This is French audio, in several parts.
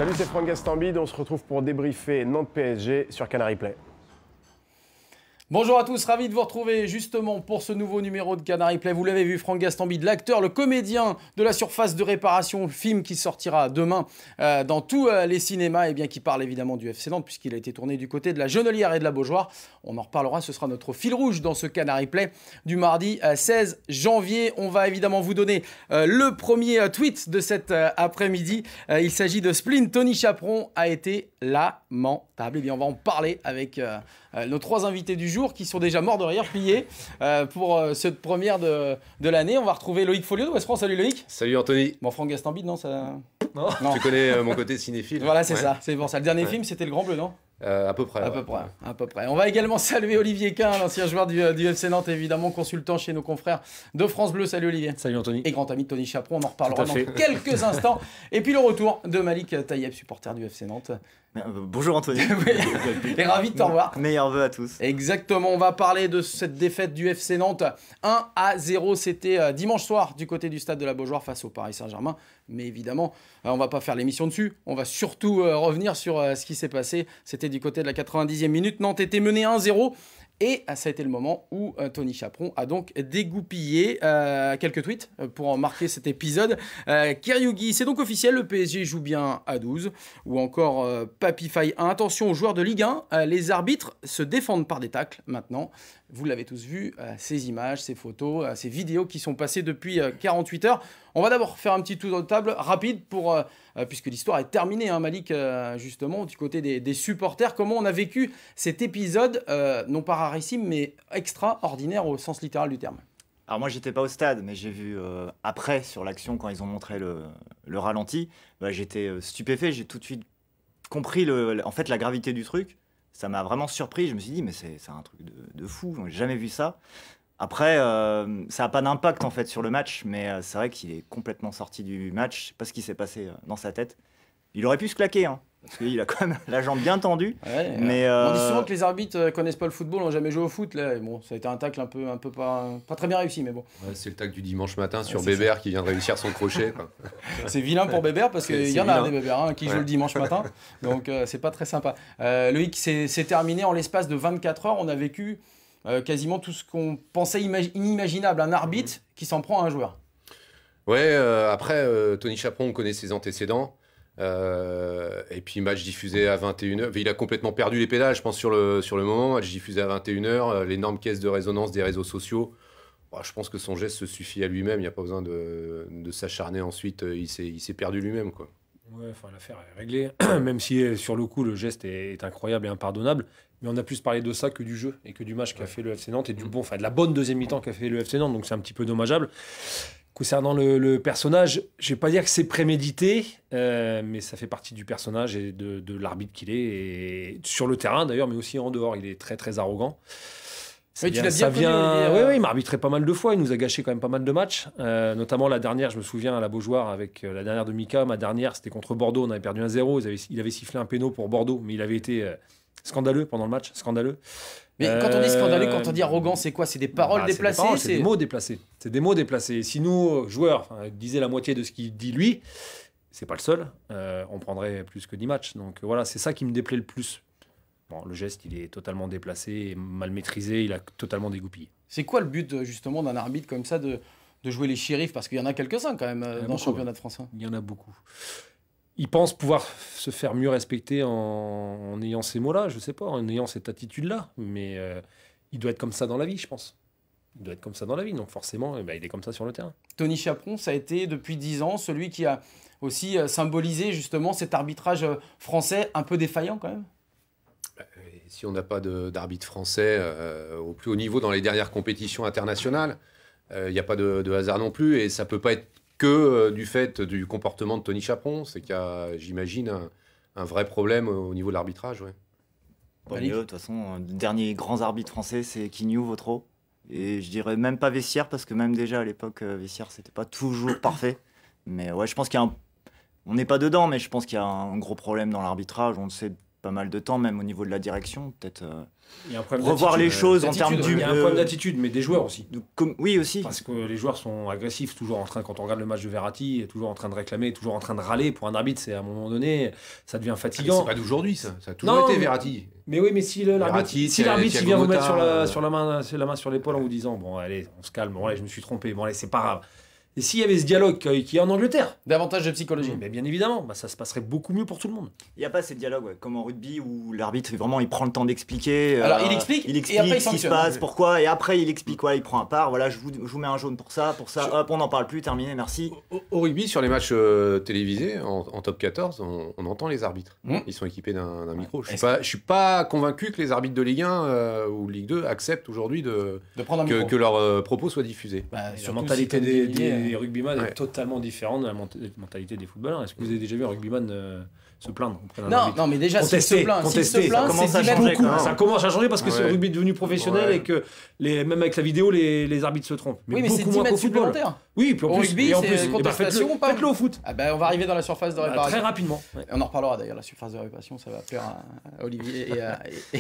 Salut, c'est Franck Gastambide. On se retrouve pour débriefer Nantes-PSG sur Canal Replay. Bonjour à tous, ravi de vous retrouver justement pour ce nouveau numéro de Canal Replay. Vous l'avez vu, Franck Gastambide, l'acteur, le comédien de la surface de réparation, film qui sortira demain dans tous les cinémas et bien qui parle évidemment du FC Nantes puisqu'il a été tourné du côté de la Genelière et de la Beaujoire. On en reparlera, ce sera notre fil rouge dans ce Canal Replay du mardi 16 janvier. On va évidemment vous donner le premier tweet de cet après-midi. Il s'agit de Splint. Tony Chaperon a été lamentable. Et bien on va en parler avec nos trois invités du jour qui sont déjà morts de rire, pliés pour cette première de l'année. On va retrouver Loïc Folliot de West France. Salut Loïc. Salut Anthony. Bon, Franck Gastambide, non, ça... Non. Tu connais mon côté cinéphile. Voilà, c'est ça. C'est bon, ça. Le dernier film, c'était Le Grand Bleu, non? À peu près. À peu près. On va également saluer Olivier Quin, l'ancien joueur du FC Nantes, évidemment, consultant chez nos confrères de France Bleu. Salut Olivier. Salut Anthony. Et grand ami de Tony Chaperon, on en reparlera dans quelques instants. Et puis le retour de Malik Tayeb, supporter du FC Nantes. Bonjour Anthony. Et ravi de te revoir. Meilleurs vœux à tous. Exactement, on va parler de cette défaite du FC Nantes 1-0. C'était dimanche soir du côté du stade de la Beaujoire face au Paris Saint-Germain. Mais évidemment, on va pas faire l'émission dessus. On va surtout revenir sur ce qui s'est passé. C'était du côté de la 90e minute. Nantes était mené 1-0. Et ça a été le moment où Tony Chaperon a donc dégoupillé quelques tweets pour marquer cet épisode. Kiriougi, c'est donc officiel, le PSG joue bien à 12. Ou encore Papy Faye, attention aux joueurs de Ligue 1, les arbitres se défendent par des tacles maintenant. Vous l'avez tous vu, ces images, ces photos, ces vidéos qui sont passées depuis 48 heures. On va d'abord faire un petit tour de table rapide pour, puisque l'histoire est terminée, hein, Malik, justement, du côté des supporters. Comment on a vécu cet épisode, non pas rarissime, mais extraordinaire au sens littéral du terme? Alors moi, j'étais pas au stade, mais j'ai vu après, sur l'action, quand ils ont montré le ralenti, j'étais stupéfait. J'ai tout de suite compris en fait, la gravité du truc. Ça m'a vraiment surpris. Je me suis dit, mais c'est un truc de fou. J'ai jamais vu ça. Après, ça n'a pas d'impact en fait sur le match, mais c'est vrai qu'il est complètement sorti du match. Je sais pas ce qui s'est passé dans sa tête. Il aurait pu se claquer, hein, parce qu'il a quand même la jambe bien tendue. Ouais, mais on dit souvent que les arbitres connaissent pas le football, n'ont jamais joué au foot. Là, et bon, ça a été un tacle un peu pas très bien réussi, mais bon. Ouais, c'est le tacle du dimanche matin sur Bébert qui vient de réussir son crochet. C'est vilain pour Bébert parce qu'il y en a des Bébert qui jouent le dimanche matin, donc c'est pas très sympa. Loïc, c'est terminé en l'espace de 24 heures. On a vécu quasiment tout ce qu'on pensait inimaginable. Un arbitre qui s'en prend à un joueur. Ouais, après, Tony Chaperon, on connaît ses antécédents. Et puis match diffusé à 21h. Il a complètement perdu les pédales, je pense, sur le moment. Match diffusé à 21h, l'énorme caisse de résonance des réseaux sociaux. Bon, je pense que son geste se suffit à lui-même. Il n'y a pas besoin de s'acharner ensuite. Il s'est perdu lui-même, quoi. Ouais, enfin, l'affaire est réglée. Même si sur le coup, le geste est incroyable et impardonnable. Mais on a plus parlé de ça que du jeu et que du match qu'a fait le FC Nantes et de la bonne deuxième mi-temps qu'a fait le FC Nantes. Donc c'est un petit peu dommageable. Concernant le personnage, je ne vais pas dire que c'est prémédité, mais ça fait partie du personnage et de l'arbitre qu'il est. Et sur le terrain d'ailleurs, mais aussi en dehors, il est très très arrogant. Oui, tu l'as bien connu, oui, il m'a arbitré pas mal de fois, il nous a gâché quand même pas mal de matchs. Notamment la dernière, je me souviens, à la Beaujoire, avec la dernière de Mika. Ma dernière, c'était contre Bordeaux, on avait perdu 1-0. Il avait sifflé un péno pour Bordeaux, mais il avait été scandaleux pendant le match, scandaleux. Mais quand on dit scandaleux, quand on dit arrogant, c'est quoi? C'est des paroles déplacées? C'est des mots déplacés. C'est des mots déplacés. Si nous, joueurs, disaient la moitié de ce qu'il dit lui, c'est pas le seul, on prendrait plus que 10 matchs. Donc voilà, c'est ça qui me déplaît le plus. Bon, le geste, il est totalement déplacé, mal maîtrisé, il a totalement dégoupillé. C'est quoi le but justement d'un arbitre comme ça de jouer les shérifs? Parce qu'il y en a quelques-uns quand même dans le championnat de France. Il y en a beaucoup. Il pense pouvoir se faire mieux respecter en ayant ces mots-là, je sais pas, en ayant cette attitude-là. Mais il doit être comme ça dans la vie, je pense. Il doit être comme ça dans la vie, donc forcément, il est comme ça sur le terrain. Tony Chaperon, ça a été depuis 10 ans celui qui a aussi symbolisé justement cet arbitrage français un peu défaillant quand même. Si on n'a pas d'arbitre français au plus haut niveau dans les dernières compétitions internationales, il n'y a pas de hasard non plus, et ça ne peut pas être que du fait du comportement de Tony Chaperon. C'est qu'il y a, j'imagine, un vrai problème au niveau de l'arbitrage. Ouais. De toute façon, le dernier grand arbitre français, c'est Quignou, Vautreau. Et je dirais même pas Vessière, parce que même déjà à l'époque, Vessière, c'était pas toujours parfait. Mais ouais, je pense qu'il y a on n'est pas dedans, mais je pense qu'il y a un gros problème dans l'arbitrage. On le sait pas mal de temps, même au niveau de la direction, peut-être Il y a un problème revoir les d'attitude. choses en termes Il y a un problème d'attitude, mais des joueurs aussi. Oui, aussi. Parce que les joueurs sont agressifs, toujours en train, quand on regarde le match de Verratti, toujours en train de réclamer, toujours en train de râler. Pour un arbitre, c'est à un moment donné, ça devient fatigant. C'est pas d'aujourd'hui, ça. Ça a toujours Non, été mais- Verratti. Mais oui, mais si l'arbitre Verratti, si l'arbitre, il Thiago vient vous Motta, mettre sur la main sur l'épaule en vous disant bon allez, on se calme, bon allez, je me suis trompé, bon allez, c'est pas grave. Et s'il y avait ce dialogue qui est en Angleterre, Davantage de psychologie. mais bien évidemment, bah, ça se passerait beaucoup mieux pour tout le monde. Il n'y a pas ces dialogues comme en rugby où l'arbitre vraiment il prend le temps d'expliquer. Alors, il explique, et après, il ce qui se sanctionne. passe, pourquoi, et après il explique il prend un part. Voilà, je vous mets un jaune pour ça, hop, on n'en parle plus, terminé, merci. Au rugby, sur les matchs télévisés, en top 14, on entend les arbitres. Ils sont équipés d'un micro. Je suis pas convaincu que les arbitres de Ligue 1 ou Ligue 2 acceptent aujourd'hui De prendre un micro. que leurs propos soient diffusés. Bah, La surtout mentalité si, comme des rugbyman Ouais. est totalement différente de la mentalité des footballeurs. Est-ce que vous avez déjà vu un rugbyman se plaindre auprès d'un Non, arbitre? non, mais déjà, s'il se plaint, Contester, s'il se plaint, ça commence c'est à d'y mettre changer, beaucoup. quand même. Ça commence à changer parce que Ouais. le rugby est devenu professionnel Ouais. et que même avec la vidéo, les arbitres se trompent. Oui, mais c'est beaucoup 10 moins mètres qu'au football. supplémentaires. Oui, puis en Au plus, rugby, et en c'est plus, contestation, faites-le, pas- faites-le au foot. Ah ben, on va arriver dans la surface de Bah, réparation. très rapidement. Ouais. On en reparlera d'ailleurs, la surface de réparation, ça va plaire à Olivier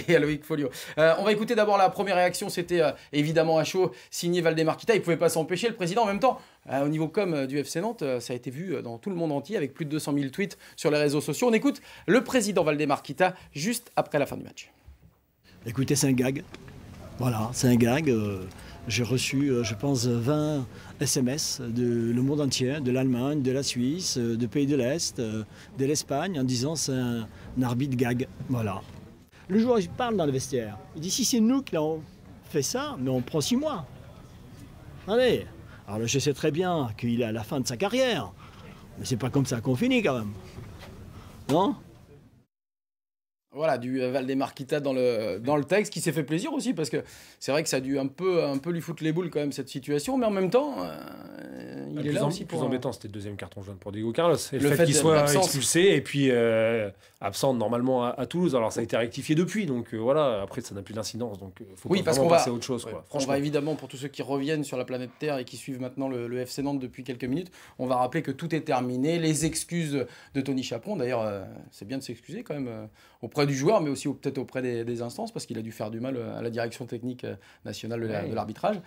et à Loïc Folio. On va écouter d'abord la première réaction, c'était évidemment à chaud, signé Valdemar Kita. Il ne pouvait pas s'empêcher, le président en même temps. Au niveau com du FC Nantes, ça a été vu dans tout le monde entier avec plus de 200 000 tweets sur les réseaux sociaux. On écoute le président Valdemar Kita juste après la fin du match. Écoutez, c'est un gag. Voilà, c'est un gag. J'ai reçu, je pense, 20 SMS de le monde entier, de l'Allemagne, de la Suisse, de pays de l'Est, de l'Espagne, en disant c'est un arbitre gag. Voilà. Le joueur, il parle dans le vestiaire. Il dit si c'est nous qui l'avons fait ça, mais on prend 6 mois. Allez. Alors là, je sais très bien qu'il est à la fin de sa carrière. Mais c'est pas comme ça qu'on finit quand même. Non ? Voilà, du Valdemar Kita dans le texte, qui s'est fait plaisir aussi, parce que c'est vrai que ça a dû un peu lui foutre les boules quand même, cette situation, mais en même temps, il est là aussi plus pour... embêtant, c'était le deuxième carton jaune pour Diego Carlos. Et Le le fait fait qu'il de soit l'absence. expulsé et puis absent normalement à Toulouse. Alors ça a été rectifié depuis, donc voilà, après ça n'a plus d'incidence, donc faut Oui, pas parce vraiment qu'on va- passer à autre chose. Quoi. On Franchement, va évidemment, pour tous ceux qui reviennent sur la planète Terre et qui suivent maintenant le FC Nantes depuis quelques minutes, on va rappeler que tout est terminé. Les excuses de Tony Chaperon, d'ailleurs, c'est bien de s'excuser quand même auprès du joueur, mais aussi peut-être auprès des instances, parce qu'il a dû faire du mal à la direction technique nationale de l'arbitrage.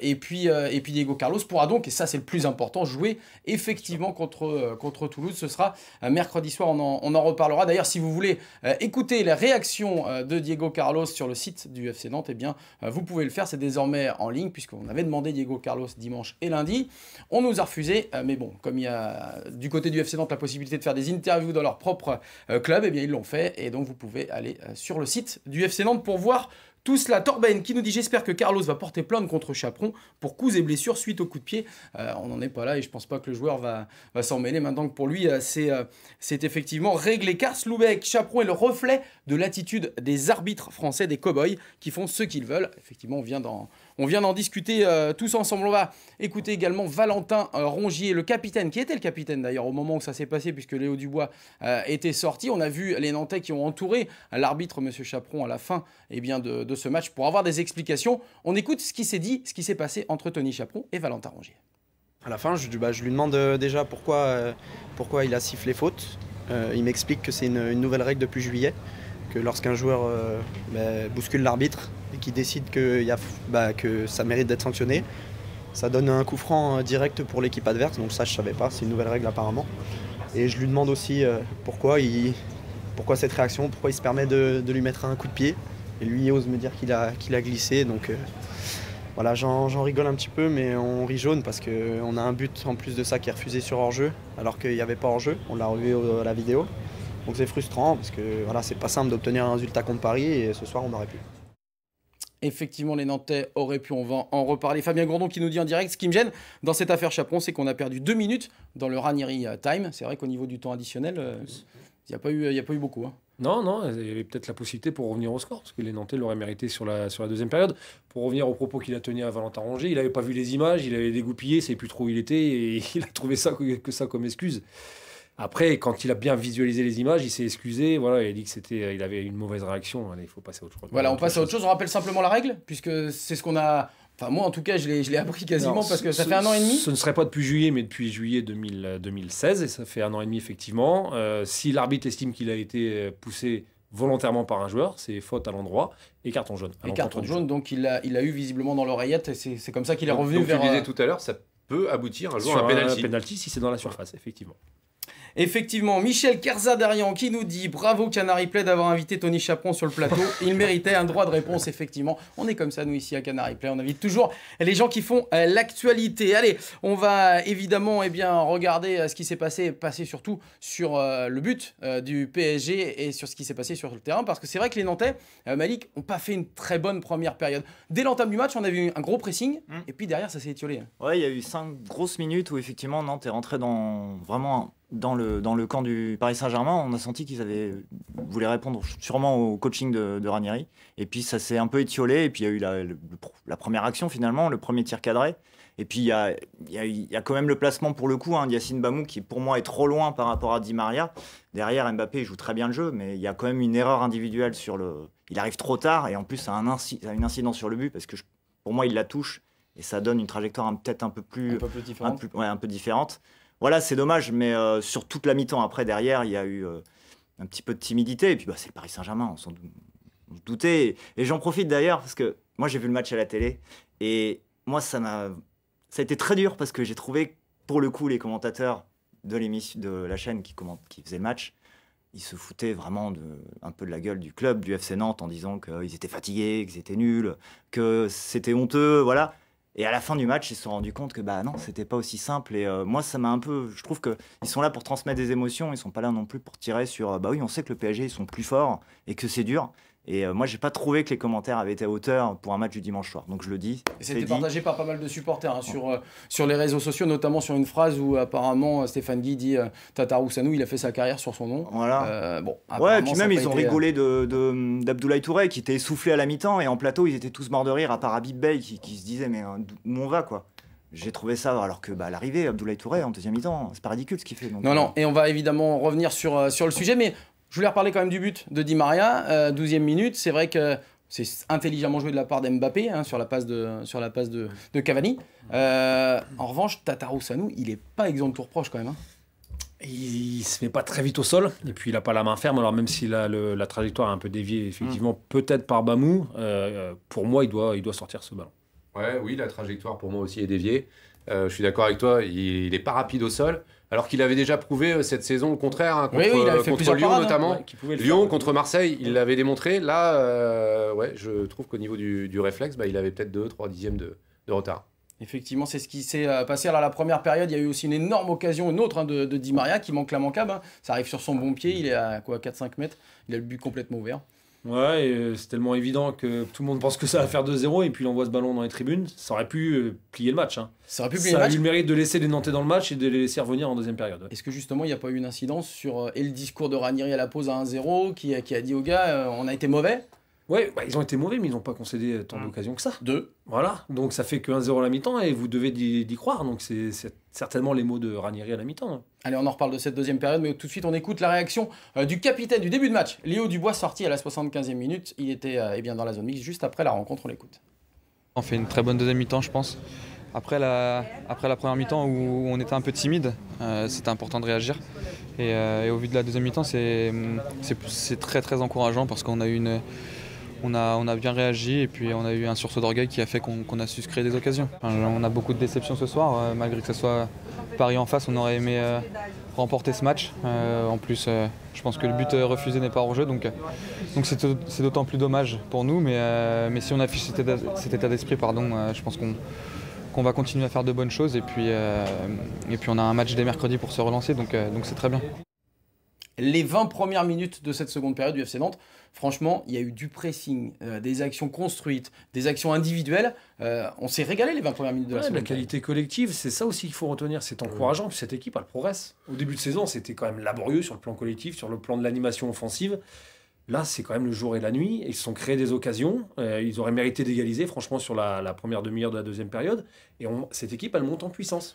Et puis Diego Carlos pourra donc, et ça c'est le plus important, jouer effectivement contre Toulouse. Ce sera mercredi soir, on en reparlera. D'ailleurs, si vous voulez écouter les réactions de Diego Carlos sur le site du FC Nantes, eh bien, vous pouvez le faire. C'est désormais en ligne, puisqu'on avait demandé Diego Carlos dimanche et lundi. On nous a refusé, mais bon, comme il y a du côté du FC Nantes la possibilité de faire des interviews dans leur propre club, eh bien, ils l'ont fait. Et donc, vous pouvez aller sur le site du FC Nantes pour voir tout cela. Torben qui nous dit: j'espère que Carlos va porter plainte contre Chaperon pour coups et blessures suite au coup de pied. On n'en est pas là et je pense pas que le joueur va s'en mêler maintenant que pour lui c'est effectivement réglé. Car Sloubek, Chaperon est le reflet de l'attitude des arbitres français, des cow-boys qui font ce qu'ils veulent. Effectivement, on vient d'en discuter tous ensemble. On va écouter également Valentin Rongier, le capitaine, qui était le capitaine d'ailleurs au moment où ça s'est passé, puisque Léo Dubois était sorti. On a vu les Nantais qui ont entouré l'arbitre, M. Chaperon, à la fin de ce match pour avoir des explications. On écoute ce qui s'est dit, ce qui s'est passé entre Tony Chaperon et Valentin Rongier. À la fin, je lui demande déjà pourquoi il a sifflé faute. Il m'explique que c'est une nouvelle règle depuis juillet, que lorsqu'un joueur bouscule l'arbitre et qu'il décide que ça mérite d'être sanctionné, ça donne un coup franc direct pour l'équipe adverse. Donc ça, je ne savais pas, c'est une nouvelle règle apparemment. Et je lui demande aussi pourquoi cette réaction, pourquoi il se permet de lui mettre un coup de pied. Et lui il ose me dire qu'il a glissé. Donc voilà, j'en rigole un petit peu, mais on rit jaune parce qu'on a un but en plus de ça qui est refusé sur hors-jeu, alors qu'il n'y avait pas hors-jeu. On l'a revu à la vidéo. Donc c'est frustrant parce que voilà, c'est pas simple d'obtenir un résultat contre Paris et ce soir on aurait pu. Effectivement, les Nantais auraient pu, on va en reparler. Fabien Gourdon qui nous dit en direct: ce qui me gêne dans cette affaire Chaperon, c'est qu'on a perdu 2 minutes dans le Ranieri Time. C'est vrai qu'au niveau du temps additionnel, il n'y a pas eu beaucoup. Hein. Non, il y avait peut-être la possibilité pour revenir au score, parce que les Nantais l'auraient mérité sur la deuxième période. Pour revenir aux propos qu'il a tenus à Valentin Rongier, il n'avait pas vu les images, il avait dégoupillé, il ne savait plus trop où il était, et il a trouvé ça comme excuse. Après, quand il a bien visualisé les images, il s'est excusé, voilà, il a dit que il avait une mauvaise réaction. Allez, il faut passer à autre chose. Voilà, on passe à autre chose. On rappelle simplement la règle, puisque c'est ce qu'on a Enfin, moi, en tout cas, je l'ai appris quasiment Alors, parce que ça fait 1 an et demi. Ce ne serait pas depuis juillet, mais depuis juillet 2016, et ça fait 1 an et demi, effectivement. Si l'arbitre estime qu'il a été poussé volontairement par un joueur, c'est faute à l'endroit et carton jaune. Et carton jaune, donc il a eu visiblement dans l'oreillette, et c'est comme ça qu'il est revenu donc vers... tu disais tout à l'heure, ça peut aboutir un jour à sur un penalty. un penalty si c'est dans la surface, effectivement. Effectivement, Michel Kerzadarian qui nous dit bravo Canary Play d'avoir invité Tony Chaperon sur le plateau. Il méritait un droit de réponse, effectivement. On est comme ça, nous, ici à Canary Play. On invite toujours les gens qui font l'actualité. Allez, on va évidemment regarder ce qui s'est passé surtout sur le but du PSG et sur ce qui s'est passé sur le terrain. Parce que c'est vrai que les Nantais, Malik, n'ont pas fait une très bonne première période. Dès l'entame du match, on a vu un gros pressing. Et puis derrière, ça s'est étiolé. Ouais, il y a eu 5 grosses minutes où effectivement Nantes est rentré vraiment dans le camp du Paris Saint-Germain. On a senti qu'ils voulaient répondre sûrement au coaching de Ranieri. Et puis ça s'est un peu étiolé. Et puis il y a eu la première action finalement, le premier tir cadré. Et puis il y a quand même le placement pour le coup, Yacine Bamou qui pour moi est trop loin par rapport à Di Maria. Derrière, Mbappé joue très bien le jeu, mais il y a quand même une erreur individuelle il arrive trop tard et en plus ça a une incidence sur le but parce que pour moi il la touche et ça donne une trajectoire peut-être un peu plus différente. Un peu différente. Voilà, c'est dommage, mais sur toute la mi-temps après, derrière, il y a eu un petit peu de timidité. Et puis, c'est le Paris Saint-Germain, on se doutait. Et j'en profite d'ailleurs, parce que moi, j'ai vu le match à la télé. Et moi, ça a été très dur, parce que j'ai trouvé, pour le coup, les commentateurs de la chaîne qui faisaient le match, ils se foutaient vraiment un peu de la gueule du club, du FC Nantes, en disant qu'ils étaient fatigués, qu'ils étaient nuls, que c'était honteux, voilà. Et à la fin du match, ils se sont rendus compte que non, c'était pas aussi simple. Et moi, ça m'a un peu... Je trouve qu'ils sont là pour transmettre des émotions, ils sont pas là non plus pour tirer sur... oui, on sait que le PSG, ils sont plus forts et que c'est dur. Et moi, j'ai pas trouvé que les commentaires avaient été à hauteur pour un match du dimanche soir. Donc je le dis. Et c'était partagé par pas mal de supporters sur les réseaux sociaux, notamment sur une phrase où apparemment Stéphane Guy dit Tatarou-Sanou, il a fait sa carrière sur son nom. Voilà. Ouais, et puis même, ils ont rigolé d'Abdoulaye Touré qui était essoufflé à la mi-temps. Et en plateau, ils étaient tous morts de rire, à part Habib Bey qui se disait mais où on va quoi. J'ai trouvé ça, alors que à l'arrivée, Abdoulaye Touré en deuxième mi-temps, c'est pas ridicule ce qu'il fait. Donc, non, et on va évidemment revenir sur le sujet, mais je voulais reparler quand même du but de Di Maria, 12e minute. C'est vrai que c'est intelligemment joué de la part d'Mbappé sur la passe de Cavani. En revanche, Tatarou-Sanou, il n'est pas exempt de tout reproche quand même. Il se met pas très vite au sol, et puis il n'a pas la main ferme. Alors même si la trajectoire est un peu déviée, effectivement, peut-être par Bamou, pour moi, il doit sortir ce ballon. Oui, la trajectoire pour moi aussi est déviée. Je suis d'accord avec toi, il n'est pas rapide au sol. Alors qu'il avait déjà prouvé cette saison le contraire, contre Lyon parades, notamment. Lyon contre Marseille, il l'avait démontré. Là, je trouve qu'au niveau du réflexe, il avait peut-être 2-3 dixièmes de retard. Effectivement, c'est ce qui s'est passé. Alors la première période, il y a eu aussi une énorme occasion, une autre de Di Maria qui manque l'immanquable. Ça arrive sur son bon pied, il est à 4-5 mètres. Il a le but complètement ouvert. Ouais, et c'est tellement évident que tout le monde pense que ça va faire 2-0 et puis il envoie ce ballon dans les tribunes. Ça aurait pu plier le match. Ça aurait pu plier le match. A eu le mérite de laisser les Nantais dans le match et de les laisser revenir en deuxième période. Est-ce que justement il n'y a pas eu une incidence sur le discours de Ranieri à la pause à 1-0 qui a dit aux gars on a été mauvais? Ouais, ils ont été mauvais, mais ils n'ont pas concédé tant d'occasions que ça. 2. Voilà, donc ça fait que 1-0 à la mi-temps et vous devez d'y croire. Donc c'est certainement les mots de Ranieri à la mi-temps. Allez, on en reparle de cette deuxième période, mais tout de suite on écoute la réaction du capitaine du début de match, Léo Dubois, sorti à la 75e minute. Il était dans la zone mixte juste après la rencontre, on l'écoute. On fait une très bonne deuxième mi-temps, je pense. Après la première mi-temps où on était un peu timide, c'était important de réagir. Et au vu de la deuxième mi-temps, c'est très très encourageant parce qu'on a eu on a bien réagi et puis on a eu un sursaut d'orgueil qui a fait qu'on a su se créer des occasions. On a beaucoup de déceptions ce soir, malgré que ce soit Paris en face, on aurait aimé remporter ce match. En plus, je pense que le but refusé n'est pas hors jeu, donc c'est d'autant plus dommage pour nous. Mais si on affiche cet état d'esprit, je pense qu'on va continuer à faire de bonnes choses et puis on a un match dès mercredi pour se relancer, donc c'est très bien. Les 20 premières minutes de cette seconde période du FC Nantes, franchement, il y a eu du pressing, des actions construites, des actions individuelles. On s'est régalé les 20 premières minutes de la seconde période. La qualité collective, c'est ça aussi qu'il faut retenir. C'est encourageant, puis cette équipe, elle progresse. Au début de saison, c'était quand même laborieux sur le plan collectif, sur le plan de l'animation offensive. Là, c'est quand même le jour et la nuit. Ils se sont créés des occasions. Ils auraient mérité d'égaliser, franchement, sur la première demi-heure de la deuxième période. Et cette équipe, elle monte en puissance.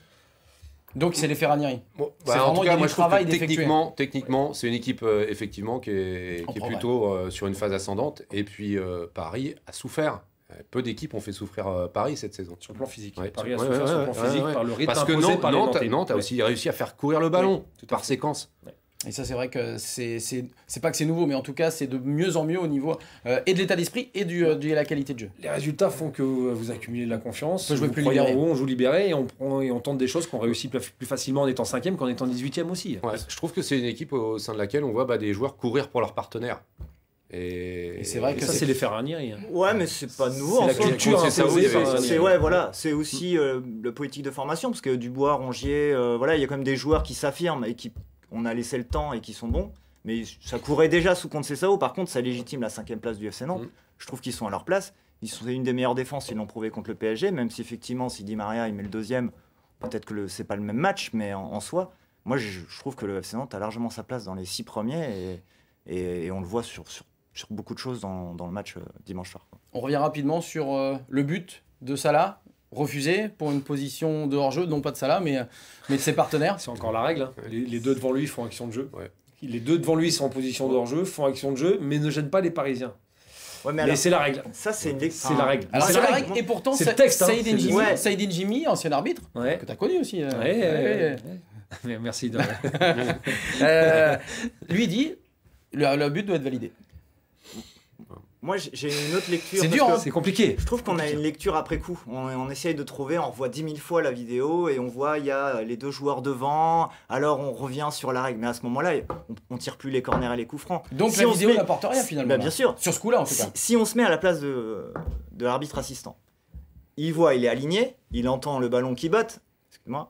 Donc c'est l'effet Ranieri. En tout cas, moi je trouve que techniquement, c'est une équipe effectivement qui est plutôt sur une phase ascendante. Et puis Paris a souffert. Peu d'équipes ont fait souffrir Paris cette saison. Sur le plan physique. Ouais, Paris a ouais, souffert ouais, sur le ouais, plan physique ouais. par le rythme Parce que imposé par les Nantes Nantais. a aussi réussi à faire courir le ballon par séquence. Et ça, c'est vrai que c'est pas que c'est nouveau, mais en tout cas, c'est de mieux en mieux au niveau et de l'état d'esprit et de la qualité de jeu. Les résultats font que vous accumulez de la confiance. On peut jouer vous plus croyez en libéré. haut, on joue libéré et on tente des choses qu'on réussit plus facilement en étant 5e qu'en étant 18e aussi. Ouais, je trouve que c'est une équipe au sein de laquelle on voit des joueurs courir pour leurs partenaires. Et c'est vrai Et que ça, c'est les Ferrari. Ouais, mais c'est pas nouveau. C'est en la soi. culture c'est ça, imposée oui, par c'est- C'est ouais, voilà, c'est aussi le politique de formation parce que Dubois, Rongier, voilà, il y a quand même des joueurs qui s'affirment et qui on a laissé le temps et qui sont bons. Mais ça courait déjà sous Conceição. Par contre, ça légitime la 5e place du FC Nantes. Je trouve qu'ils sont à leur place. C'est une des meilleures défenses. Ils l'ont prouvé contre le PSG. Même si effectivement, si Di Maria il met le deuxième, peut-être que c'est pas le même match, mais en soi, moi je trouve que le FC Nantes a largement sa place dans les 6 premiers et on le voit sur beaucoup de choses dans le match dimanche soir. on revient rapidement sur le but de Salah, refusé pour une position de hors-jeu, non pas de Salah, mais de ses partenaires. C'est encore la règle. Hein. Les deux devant lui font action de jeu. Ouais. Les deux devant lui sont en position de hors-jeu, font action de jeu, mais ne gênent pas les Parisiens. Ouais, Mais c'est la règle. ça, c'est une C'est la règle. Alors C'est c'est la la règle. règle, et pourtant C'est le texte, hein. Saïd C'est- Njimi, ouais. Saïd Njimi, ancien arbitre, Ouais. que tu as connu aussi. Ouais. Merci. Lui dit, le but doit être validé. Moi, j'ai une autre lecture. C'est parce dur, que hein. C'est compliqué. Je trouve qu'on a une lecture après coup. On essaye de trouver, on revoit 10 000 fois la vidéo et on voit il y a les deux joueurs devant. Alors on revient sur la règle. Mais à ce moment-là, on tire plus les corners et les coups francs. Donc Si la on se vidéo met- n'apporte rien finalement. Bah, là. bien sûr. Sur ce coup-là en tout cas. Si on se met à la place de l'arbitre assistant, il voit, il est aligné, il entend le ballon qui botte. Excuse-moi.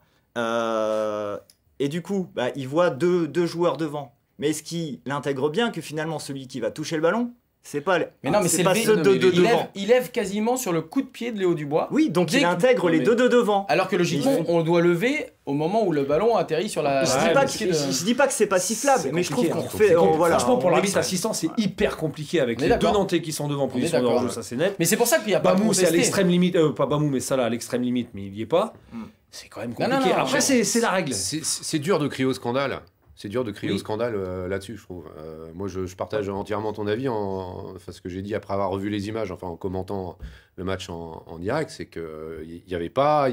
Et du coup, bah, il voit deux joueurs devant. Mais est-ce qu'il intègre bien que finalement celui qui va toucher le ballon, c'est pas, Mais non, mais c'est c'est pas le ceux V. de il devant. lève, il lève quasiment sur le coup de pied de Léo Dubois. Oui, donc Dès il que- intègre les mais- deux de devant. Alors que logiquement, Il- on doit lever au moment où le ballon atterrit sur la. Je Ouais, dis le pas pied que, de- je dis pas que c'est pas sifflable, mais je trouve compliqué, qu'on hein. fait. C'est compliqué. Voilà, Franchement, pour on l'arbitre l'extrait. assistant, c'est hyper compliqué avec On est les deux d'accord. Nantais qui sont devant en position de d'accord. hors-jeu, ça c'est net. Mais c'est pour ça qu'il n'y a pas Bamou, de c'est à l'extrême limite. Pas Bamou, mais ça là, à l'extrême limite, mais il y est pas. C'est quand même Non, compliqué. non, non, Après, mais- c'est la règle. C'est dur de crier au scandale. C'est dur de crier Oui. au scandale là-dessus, je trouve. Moi, je partage entièrement ton avis. Enfin, ce que j'ai dit après avoir revu les images, enfin en commentant le match en direct, c'est qu'il n'y avait pas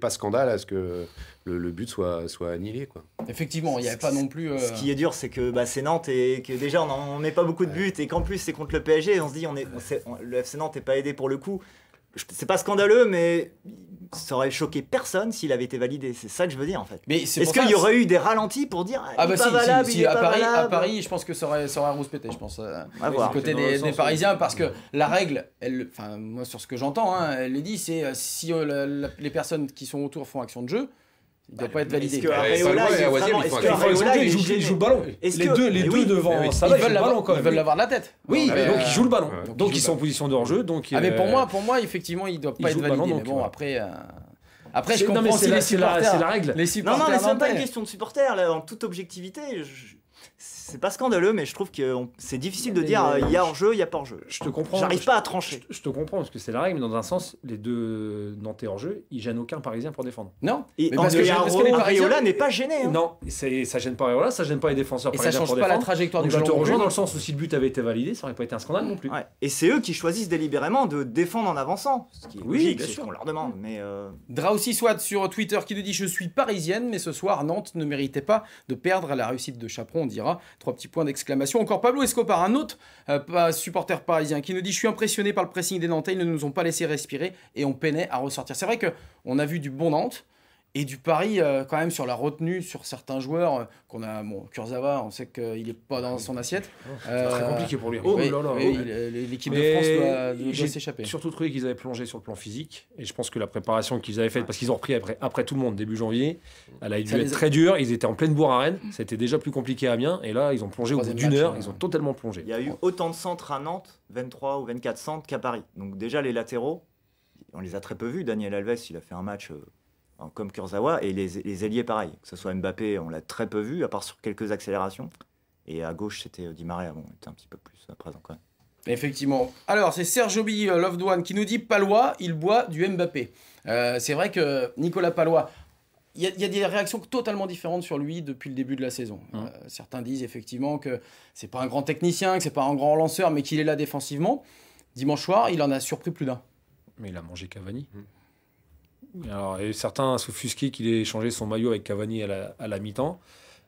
scandale à ce que le but soit annihilé, quoi. Effectivement, il n'y avait pas non plus. Ce qui est dur, c'est que c'est Nantes et que déjà on met pas beaucoup de buts et qu'en plus c'est contre le PSG. On se dit le FC Nantes n'est pas aidé pour le coup. C'est pas scandaleux, mais ça aurait choqué personne s'il avait été validé. C'est ça que je veux dire en fait. Mais c'est Est-ce pour ça- qu'il y aurait eu des ralentis pour dire Ah il bah est si, pas valable, si, il est à pas Paris, valable. je pense que ça aurait rouspété, je pense. À voir. Du côté C'est dans le des sens où- Parisiens, parce que la règle, enfin moi sur ce que j'entends, hein, elle le dit, c'est si les personnes qui sont autour font action de jeu, il ne doit pas être validé. Est-ce que Ouais, Areola, Salwa et il est Awaziem, vraiment- ils est-ce font que action. Ils font action de Areola, jeu, il ils est jouent gêné. le ballon. Est-ce Les que- deux mais oui, devant mais oui. ça Ils va, veulent ils jouent le ballon l'avoir, quand ils même. veulent l'avoir de la tête. Oui, Donc, mais Donc ils jouent le ballon. Ouais. Donc ils sont en position de hors-jeu. Donc Ah mais pour moi effectivement il ne doit il pas joue être le ballon, validé. Mais donc, bon ouais. après je Non, mais comprends aussi les c'est la supporters. règle. Les Non, supporters non, mais c'est même pas une nantais. question de supporters, là, en toute objectivité. C'est pas scandaleux, mais je trouve que c'est difficile de dire il y a hors-jeu, il y a pas hors-jeu. Je te comprends. J'arrive pas à trancher. Je te comprends parce que c'est la règle, mais dans un sens, les deux Nantais hors jeu, ils gênent aucun Parisien pour défendre. Non. Et Mais parce que les Areola Parisiens- n'est pas gêné. hein. Non, ça gêne pas Areola, ça gêne pas les défenseurs Et ça parisiens change pour pas la défendre. trajectoire Donc du je ballon. te non rejoins plus. dans le sens où si le but avait été validé, ça aurait pas été un scandale non plus. Ouais. Et c'est eux qui choisissent délibérément de défendre en avançant. Ce qui est Oui, logique, bien c'est ce sûr. qu'on leur demande. Mais Draussi Swat sur Twitter qui nous dit je suis parisienne mais ce soir Nantes ne méritait pas de perdre la réussite de Chaperon, on dira 3 petits points d'exclamation. Encore Pablo Escobar, un autre supporter parisien qui nous dit je suis impressionné par le pressing des Nantais, ils ne nous ont pas laissé respirer et on peinait à ressortir. C'est vrai qu'on a vu du bon Nantes et du Paris quand même sur la retenue sur certains joueurs qu'on a. Bon, Kurzawa, on sait qu'il n'est pas dans son assiette. C'est très compliqué pour lui. Oui, Oh là là. oui, l'équipe de Mais France doit j'ai s'échapper. surtout trouvé qu'ils avaient plongé sur le plan physique et je pense que la préparation qu'ils avaient faite, parce qu'ils ont repris après tout le monde début janvier, elle a dû Ça être les a- très dure. Ils étaient en pleine bourre à Rennes, c'était déjà plus compliqué à Amiens et là ils ont plongé au bout Troisième d'une match, heure, hein. ils ont totalement plongé. il y a eu autant de centres à Nantes, 23 ou 24 centres qu'à Paris. Donc déjà les latéraux, on les a très peu vus. Daniel Alves, il a fait un match comme Kurzawa et les ailiers pareil. Que ce soit Mbappé, on l'a très peu vu, à part sur quelques accélérations. Et à gauche, c'était Di Maria, bon, il était un petit peu plus présent quand même. Effectivement. Alors, c'est Serge Obi, Loved One, qui nous dit Palois, il boit du Mbappé. C'est vrai que Nicolas Palois, il y a des réactions totalement différentes sur lui depuis le début de la saison. Certains disent effectivement que c'est pas un grand technicien, que c'est pas un grand lanceur, mais qu'il est là défensivement. Dimanche soir, il en a surpris plus d'un. Mais il a mangé Cavani. Alors, et certains s'offusquaient qu'il ait échangé son maillot avec Cavani à la mi-temps.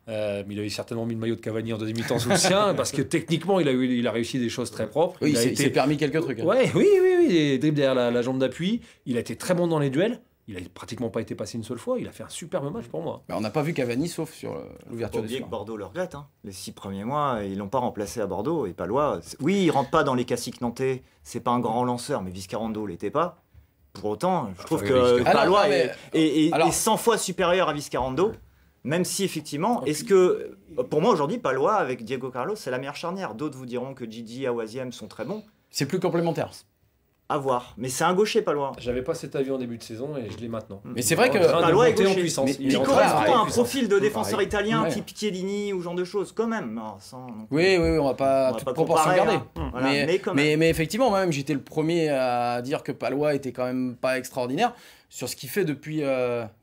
Mais il avait certainement mis le maillot de Cavani en deuxième mi-temps sous le sien, parce que techniquement, il a réussi des choses très propres. Oui, il s'est permis quelques trucs. Ouais, oui, des dribbles derrière la jambe d'appui. Il a été très bon dans les duels. Il a pratiquement pas été passé une seule fois. Il a fait un superbe match pour moi. Bah, on n'a pas vu Cavani, sauf sur l'ouverture des oublier que scores. Bordeaux le regrette. Hein. Les 6 premiers mois, ils l'ont pas remplacé à Bordeaux. Et Palois, oui, il rentre pas dans les classiques nantais. C'est pas un grand lanceur, mais Viscarando l'était pas. Pour autant, je trouve que Palois est 100 fois supérieur à Viscarando. Même si effectivement, est-ce que pour moi aujourd'hui, Palois avec Diego Carlos, c'est la meilleure charnière. D'autres vous diront que Gigi et Awaziem sont très bons. C'est plus complémentaire. À voir. Mais c'est un gaucher, Palois. J'avais pas cet avis en début de saison et je l'ai maintenant. Mais c'est vrai que Palois est en gaucher. puissance. Il correspond à un puissance. profil de défenseur italien Ouais. type Chiellini ou genre de choses, quand même. Non, sans non plus. Oui, on va pas toute proportion comparer, garder. hein. Voilà, mais quand même. Mais effectivement, moi-même, j'étais le premier à dire que Palois était quand même pas extraordinaire sur ce qu'il fait depuis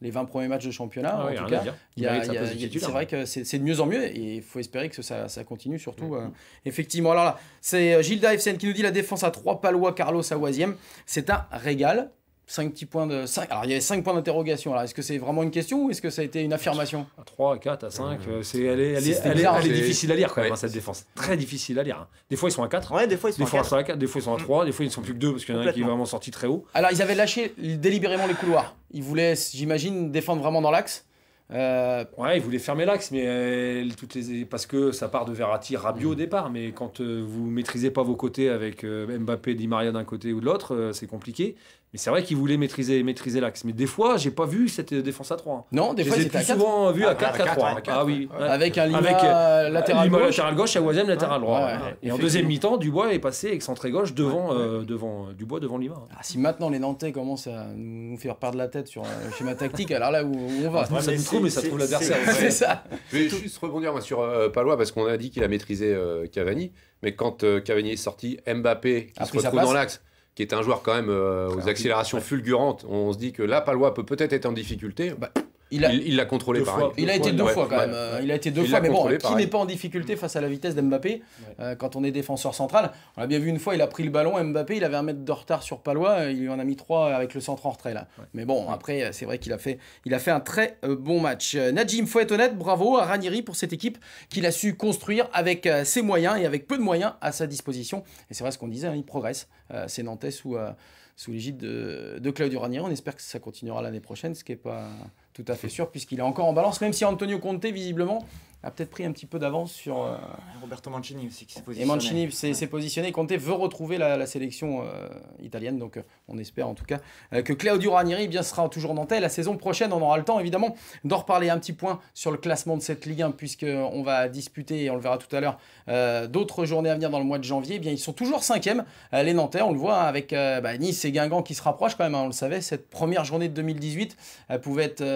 les 20 premiers matchs de championnat. Ah oui, en tout rien à cas, dire. il y a- mérite il sa y a- place de titulaire. c'est vrai que c'est de mieux en mieux et il faut espérer que ça continue surtout. Effectivement, alors là, c'est Gilda FCN qui nous dit la défense à 3 Palois, Carlos à Oisiem. C'est un régal. 5 petits points de 5. Alors il y avait 5 points d'interrogation. Alors est-ce que c'est vraiment une question ou est-ce que ça a été une affirmation? À 3, à 4, à 5, elle est bizarre, elle est c'est- difficile à lire quand même, Ouais. cette défense. Très difficile à lire. Hein. Des fois, ils sont à 4. Ouais, des fois ils sont Des fois, à ils sont à 4, des fois, ils sont à 3, des fois, ils ne sont plus que 2 parce qu'il y en a un qui est Complètement. vraiment sorti très haut. Alors ils avaient lâché délibérément les couloirs. Ils voulaient, j'imagine, défendre vraiment dans l'axe. Ouais, ils voulaient fermer l'axe, mais parce que ça part de Verratti, Rabiot au départ. Mais quand vous maîtrisez pas vos côtés avec Mbappé, Di Maria d'un côté ou de l'autre, c'est compliqué. Mais c'est vrai qu'ils voulaient maîtriser l'axe. Mais des fois, j'ai pas vu cette défense à 3. Non, des fois J'ai c'était à plus 4. souvent vu à 4 qu'à 3. ouais, Ah oui. Avec un Lima Avec, latéral Lima gauche. latéral gauche et Awaziem latéral droit. Ouais, Ouais. Et en deuxième mi-temps, Dubois est passé excentré gauche devant Dubois devant Lima. Ah, si maintenant les Nantais commencent à nous faire perdre la tête sur un schéma tactique, alors là où on va. Ça mais nous trouve, mais ça c'est- trouve l'adversaire. c'est- C'est ça. Je vais juste rebondir moi, sur Palois parce qu'on a dit qu'il a maîtrisé Cavani, mais quand Cavani est sorti, Mbappé qui A se pris sa retrouve dans place. l'axe, qui est un joueur quand même aux accélérations fulgurantes, on se dit que là Palois peut peut-être être en difficulté. Il a, Il l'a contrôlé Deux pareil. fois. il a été deux Ouais, fois quand ouais. même. Il a été deux Il fois, l'a mais bon, contrôlé, qui pareil. n'est pas en difficulté face à la vitesse d'Mbappé quand on est défenseur central. On l'a bien vu une fois, il a pris le ballon, Mbappé, il avait 1 mètre de retard sur Palois, il lui en a mis 3 avec le centre en retrait là. Mais bon, après, c'est vrai qu'il a fait un très bon match. Nadjim, faut être honnête, bravo à Ranieri pour cette équipe qu'il a su construire avec ses moyens et avec peu de moyens à sa disposition. Et c'est vrai ce qu'on disait, hein, il progresse. C'est Nantais sous l'égide de Claudio Ranieri. On espère que ça continuera l'année prochaine, ce qui n'est pas tout à fait sûr, puisqu'il est encore en balance, même si Antonio Conte, visiblement, a peut-être pris un petit peu d'avance sur... Roberto Mancini aussi qui s'est et positionné. Mancini s'est positionné. Conte veut retrouver la sélection italienne, donc on espère en tout cas que Claudio Ranieri bien, sera toujours nantais. La saison prochaine, on aura le temps évidemment d'en reparler un petit point sur le classement de cette Ligue 1, puisqu'on va disputer, et on le verra tout à l'heure, d'autres journées à venir dans le mois de janvier. Eh bien, ils sont toujours 5e, les Nantais, on le voit, hein, avec Nice et Guingamp qui se rapprochent quand même, hein, on le savait. Cette première journée de 2018 pouvait être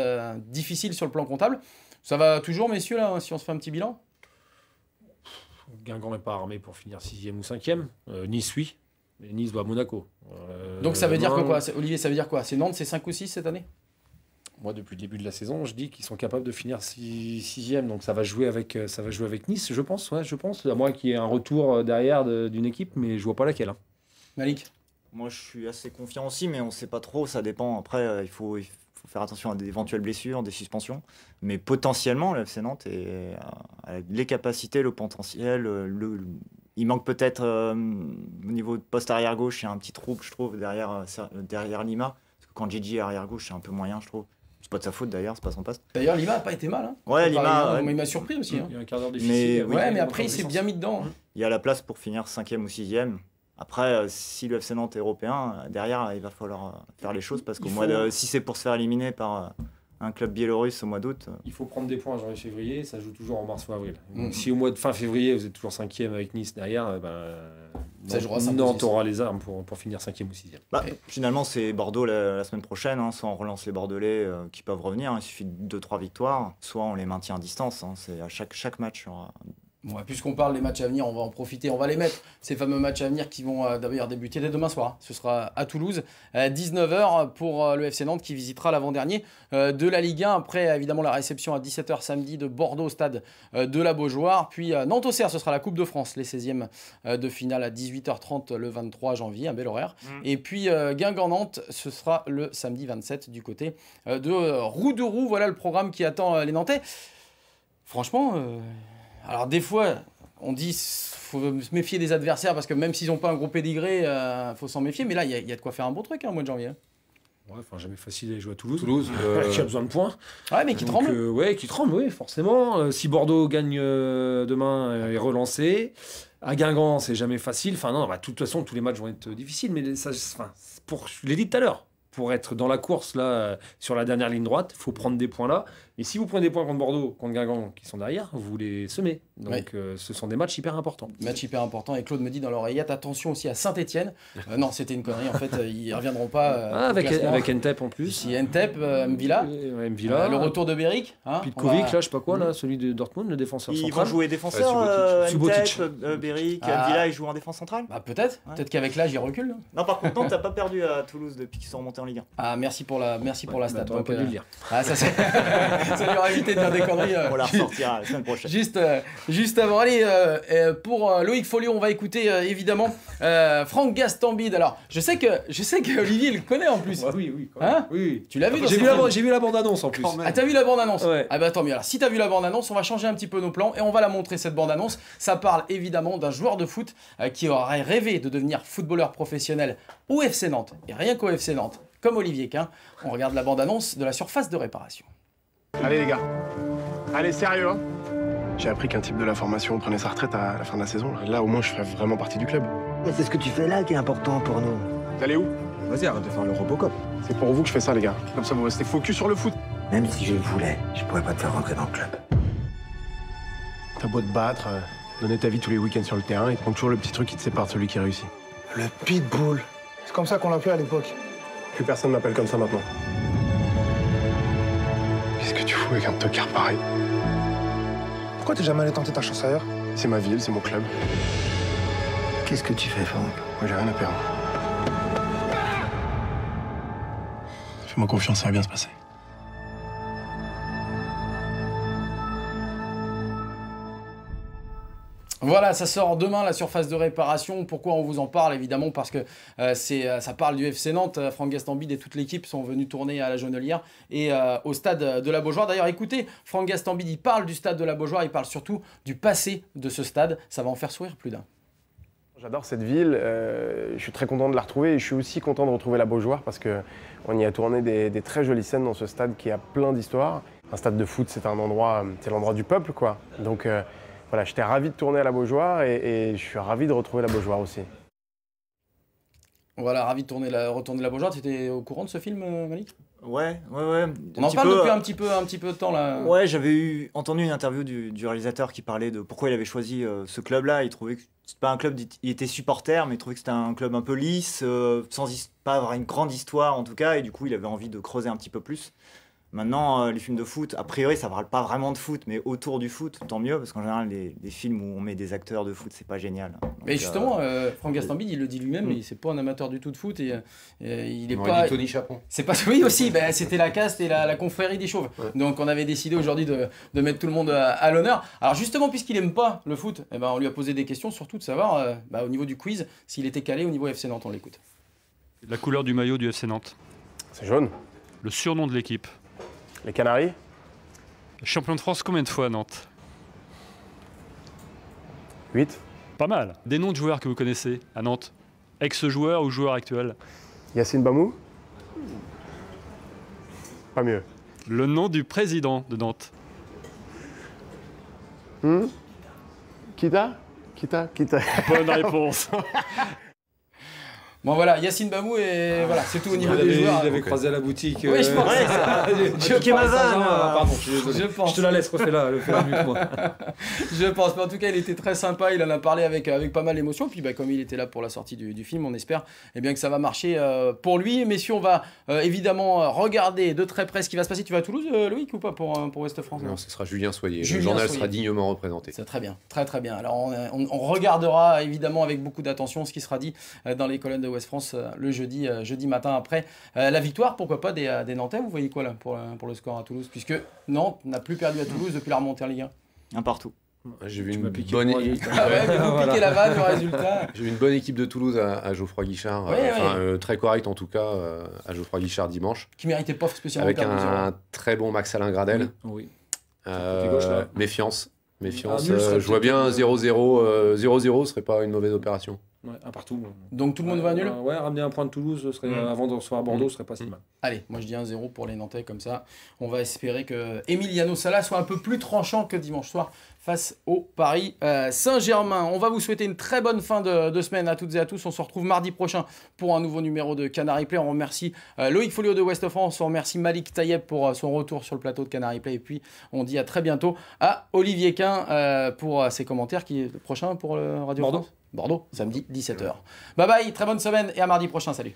difficile sur le plan comptable. Ça va toujours, messieurs, là, si on se fait un petit bilan? Guingamp n'est pas armé pour finir 6e ou 5e. Nice, oui. Mais Nice va à Monaco. Donc ça veut dire non. quoi, Olivier? Ça veut dire quoi? C'est Nantes, c'est 5 ou 6 cette année? Moi, depuis le début de la saison, je dis qu'ils sont capables de finir 6e. Donc ça va jouer avec Nice, je pense. Ouais, je pense. À moins qu'il y ait un retour derrière d'une équipe, mais je vois pas laquelle. Hein. Malik? Moi, je suis assez confiant aussi, mais on ne sait pas trop. Ça dépend. Après, il faut faire attention à d'éventuelles blessures, des suspensions. Mais potentiellement, le FC Nantes a les capacités, le potentiel. Il manque peut-être au niveau de poste arrière gauche, il y a un petit trouble, je trouve, derrière Lima. Parce que quand Gigi est arrière gauche, c'est un peu moyen, je trouve. C'est pas de sa faute d'ailleurs, c'est pas son poste. D'ailleurs, Lima n'a pas été mal. Hein. Ouais, Lima. Pareil, hein, Ouais. il m'a surpris aussi. Hein. Il y a un quart d'heure Mais difficile. oui, Ouais, mais après, il s'est bien mis dedans. hein. Il y a la place pour finir 5e ou 6e. Après, si le FC Nantes est européen, derrière, il va falloir faire les choses parce qu'au si c'est pour se faire éliminer par un club biélorusse au mois d'août. Il faut prendre des points en janvier-février, ça joue toujours en mars ou avril. Mm. Donc, si au mois de fin février, vous êtes toujours 5e avec Nice derrière, Ça jouera cinq Nantes positions. aura les armes pour finir 5e ou 6e. Bah, finalement, c'est Bordeaux la semaine prochaine. Hein. Soit on relance les Bordelais qui peuvent revenir. Il suffit de 2-3 victoires. Soit on les maintient à distance. Hein. C'est à chaque match. Bon, puisqu'on parle des matchs à venir, on va en profiter, on va les mettre, ces fameux matchs à venir qui vont d'ailleurs débuter dès demain soir. Ce sera à Toulouse, 19h pour le FC Nantes qui visitera l'avant-dernier de la Ligue 1. Après, évidemment, la réception à 17h samedi de Bordeaux au stade de la Beaujoire. Puis Nantes-Auxerre, ce sera la Coupe de France, les 16e de finale à 18h30 le 23 janvier, un bel horaire. Et puis Guingamp-Nantes, ce sera le samedi 27 du côté de Roux-de-Roux. Voilà le programme qui attend les Nantais. Franchement... Alors des fois, on dit faut se méfier des adversaires parce que même s'ils n'ont pas un gros pédigré, faut s'en méfier. Mais là, il y a de quoi faire un beau truc au mois de janvier. Ouais, enfin, jamais facile d'aller jouer à Toulouse. Qui a besoin de points. Ouais, mais qui tremble. Ouais, qui tremble, oui, forcément. Si Bordeaux gagne demain, est relancé. À Guingamp, c'est jamais facile. Enfin, non, bah, de toute façon, tous les matchs vont être difficiles. Mais ça, pour, je l'ai dit tout à l'heure, pour être dans la course là, sur la dernière ligne droite, il faut prendre des points là. Et si vous prenez des points contre Bordeaux, contre Guingamp, qui sont derrière, vous les semez. Donc ce sont des matchs hyper importants. Match hyper important. Et Claude me dit dans l'oreillette, attention aussi à Saint-Etienne. Non, c'était une connerie. En fait, ils ne reviendront pas. Avec Ntep en plus. Si Ntep, Mvila. Mvila. Le retour de Beric. Hein, Pitkovic, là, je sais pas quoi, là, celui de Dortmund, le défenseur central. Ils vont jouer défenseur, Subotic. Ntep, Beric, Mvila, ils jouent en défense centrale. Bah, peut-être. Ouais. Peut-être qu'avec l'âge, ils reculent. Non, par contre, non, t'as pas perdu à Toulouse depuis qu'ils sont remontés en Ligue 1. Ah, merci pour la stat. Donc, pas dû le dire. Ah, ça lui aurait évité de faire des conneries. On la ressortira la semaine prochaine. Juste avant, allez, pour Loïc Folio, on va écouter évidemment Franck Gastambide. Alors, je sais que Olivier le connaît en plus. Oui. Hein Oui. Tu l'as vu? J'ai vu la bande-annonce en plus. Ah, t'as vu la bande-annonce? Ouais. Ah bah tant mieux. Alors, si t'as vu la bande-annonce, on va changer un petit peu nos plans et on va la montrer, cette bande-annonce. Ça parle évidemment d'un joueur de foot qui aurait rêvé de devenir footballeur professionnel au FC Nantes. Et rien qu'au FC Nantes, comme Olivier Quin. On regarde la bande-annonce de la surface de réparation. Allez les gars, allez sérieux hein. J'ai appris qu'un type de la formation prenait sa retraite à la fin de la saison. Là au moins je ferai vraiment partie du club. Mais c'est ce que tu fais là qui est important pour nous. Vous allez où? Vas-y, arrête de faire le Robocop. C'est pour vous que je fais ça les gars. Comme ça vous restez focus sur le foot. Même si je le voulais, je pourrais pas te faire rentrer dans le club. T'as beau te battre, donner ta vie tous les week-ends sur le terrain, il te manque toujours le petit truc qui te sépare de celui qui réussit. Le pitbull. C'est comme ça qu'on l'appelait à l'époque. Plus personne m'appelle comme ça maintenant. Qu'est-ce que tu fous avec un tocard pareil? Pourquoi t'es jamais allé tenter ta chance ailleurs? C'est ma ville, c'est mon club. Qu'est-ce que tu fais, Franck? Moi j'ai rien à perdre. Fais-moi confiance, ça va bien se passer. Voilà, ça sort demain, la surface de réparation. Pourquoi on vous en parle? Évidemment parce que ça parle du FC Nantes. Franck Gastambide et toute l'équipe sont venus tourner à la Jonelière et au stade de la Beaujoire. D'ailleurs, écoutez, Franck Gastambide, il parle du stade de la Beaujoire, il parle surtout du passé de ce stade. Ça va en faire sourire plus d'un. J'adore cette ville, je suis très content de la retrouver et je suis aussi content de retrouver la Beaujoire parce qu'on y a tourné des très jolies scènes dans ce stade qui a plein d'histoires. Un stade de foot, c'est un endroit, c'est l'endroit du peuple, quoi. Donc voilà, j'étais ravi de tourner à la Beaujoire et je suis ravi de retrouver la Beaujoire aussi. Voilà, ravi de retourner la Beaujoire. Tu étais au courant de ce film, Malik? Ouais. On en parle depuis un petit peu de temps là. Ouais, j'avais entendu une interview du réalisateur qui parlait de pourquoi il avait choisi ce club-là. Il trouvait que c'était pas un club, il était supporter, mais il trouvait que c'était un club un peu lisse, sans pas avoir une grande histoire en tout cas, et du coup il avait envie de creuser un petit peu plus. Maintenant, les films de foot, a priori, ça parle pas vraiment de foot, mais autour du foot, tant mieux, parce qu'en général, les films où on met des acteurs de foot, c'est pas génial. Donc, mais justement, Franck Gastambide, il le dit lui-même, c'est pas un amateur du tout de foot et il est pas. Dit Tony Chaperon. C'est pas. Oui aussi, ben, c'était la caste et la confrérie des chauves. Ouais. Donc on avait décidé aujourd'hui de mettre tout le monde à l'honneur. Alors justement, puisqu'il aime pas le foot, eh ben, on lui a posé des questions, surtout de savoir, au niveau du quiz, s'il était calé au niveau FC Nantes. On l'écoute. La couleur du maillot du FC Nantes. C'est jaune. Le surnom de l'équipe. Les Canaries. Champion de France combien de fois à Nantes? 8. Pas mal. Des noms de joueurs que vous connaissez à Nantes? Ex-joueurs ou joueurs actuels? Yacine Bamou. Pas mieux. Le nom du président de Nantes? Kita. Bonne réponse. Bon voilà, Yacine Bamou et voilà, c'est tout au niveau Il des joueurs. avait croisé à la boutique. Oui, je pense. Ouais, Je piqué ma pense, vanne. Pardon, je suis désolé. Je pense. Je te la laisse, refais-la mieux que moi. Je pense, mais en tout cas, il était très sympa. Il en a parlé avec pas mal d'émotion. Puis, comme il était là pour la sortie du film, on espère bien que ça va marcher pour lui. Messieurs, on va évidemment regarder de très près ce qui va se passer. Tu vas à Toulouse, Loïc, ou pas pour Ouest France? Non, ce sera Julien Soyer. Julien Le journal Soyer. sera dignement représenté. C'est très bien, très très bien. Alors, on regardera évidemment avec beaucoup d'attention ce qui sera dit dans les colonnes de Ouest France le jeudi matin après la victoire. Pourquoi pas des Nantais? Vous voyez quoi là pour le score à Toulouse, puisque Nantes n'a plus perdu à Toulouse depuis la remontée en Ligue 1. Un partout. J'ai vu Tu une m'as piqué bonne pour équipe. Ah ouais, mais vous piquez la vanne, le résultat. J'ai vu une bonne équipe de Toulouse à Geoffroy Guichard, Oui. très correcte en tout cas, à Geoffroy Guichard dimanche, Qui méritait pas spécialement avec de perdre 2-0. un très bon Max-Alain Gradel. Oui. Euh, Côté gauche, là. méfiance. Ah, nul serait Je vois bien peut-être, 0-0. 0-0 serait pas une mauvaise opération. Ouais, un partout. Donc tout le monde va à nul. Ouais, ramener un point de Toulouse avant de recevoir Bordeaux, ce serait pas si mal. Allez, moi je dis 1-0 pour les Nantais, comme ça. On va espérer que Emiliano Sala soit un peu plus tranchant que dimanche soir face au Paris Saint-Germain. On va vous souhaiter une très bonne fin de semaine à toutes et à tous. On se retrouve mardi prochain pour un nouveau numéro de Canary Play. On remercie Loïc Folio de Ouest France. On remercie Malik Tayeb pour son retour sur le plateau de Canary Play. Et puis on dit à très bientôt à Olivier Quin pour ses commentaires. Qui est le prochain pour le Radio Bordeaux. France Bordeaux, samedi 17h. Bye bye, très bonne semaine et à mardi prochain. Salut.